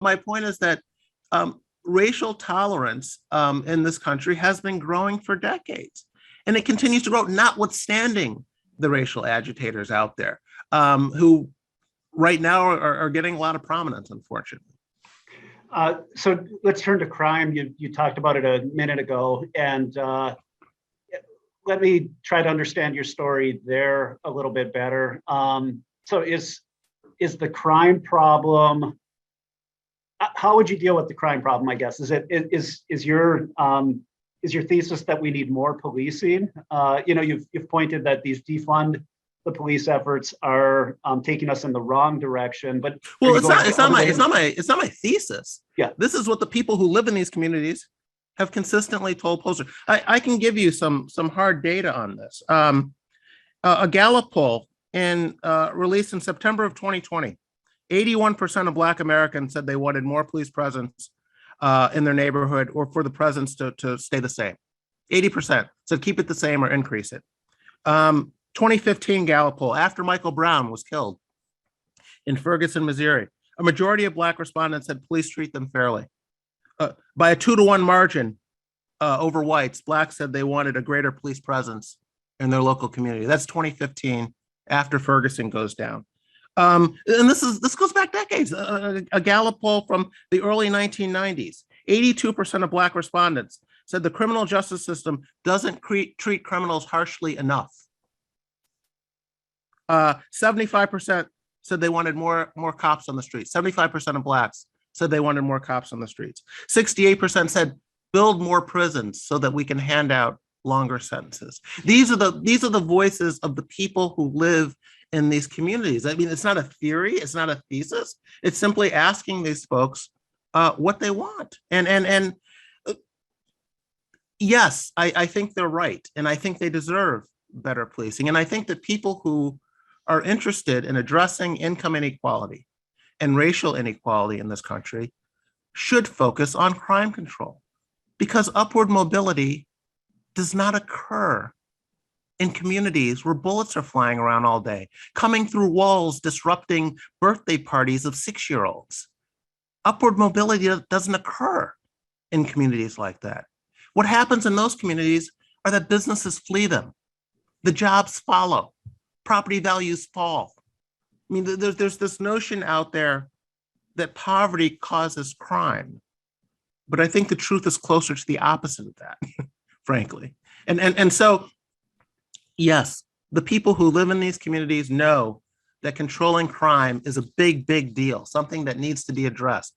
my point is that racial tolerance in this country has been growing for decades, and it continues to grow, notwithstanding the racial agitators out there who right now are getting a lot of prominence, unfortunately. So let's turn to crime. You talked about it a minute ago, and let me try to understand your story there a little bit better. So is the crime problem, how would you deal with the crime problem, I guess? Is your thesis that we need more policing? You've pointed that these defund the police efforts are taking us in the wrong direction, but well, it's not my thesis. Yeah, this is what the people who live in these communities have consistently told posters. I can give you some hard data on this. A Gallup poll released in September of 2020, 81% of Black Americans said they wanted more police presence in their neighborhood, or for the presence to stay the same. 80% said keep it the same or increase it. 2015 Gallup poll, after Michael Brown was killed in Ferguson, Missouri, a majority of Black respondents said police treat them fairly. By a 2-to-1 margin over whites, Blacks said they wanted a greater police presence in their local community. That's 2015, after Ferguson goes down. And this goes back decades. A Gallup poll from the early 1990s, 82% of Black respondents said the criminal justice system doesn't treat criminals harshly enough. 75% said they wanted more cops on the streets. 75% of Blacks said they wanted more cops on the streets. 68% said build more prisons so that we can hand out longer sentences. These are the voices of the people who live in these communities. I mean, it's not a theory, it's not a thesis. It's simply asking these folks what they want. And yes, I think they're right, and I think they deserve better policing. And I think that people who are interested in addressing income inequality and racial inequality in this country should focus on crime control, because upward mobility does not occur in communities where bullets are flying around all day, coming through walls, disrupting birthday parties of 6-year-olds. Upward mobility doesn't occur in communities like that. What happens in those communities are that businesses flee them, the jobs follow, property values fall. I mean, there's this notion out there that poverty causes crime, but I think the truth is closer to the opposite of that, frankly. And so, yes, the people who live in these communities know that controlling crime is a big, big deal, something that needs to be addressed.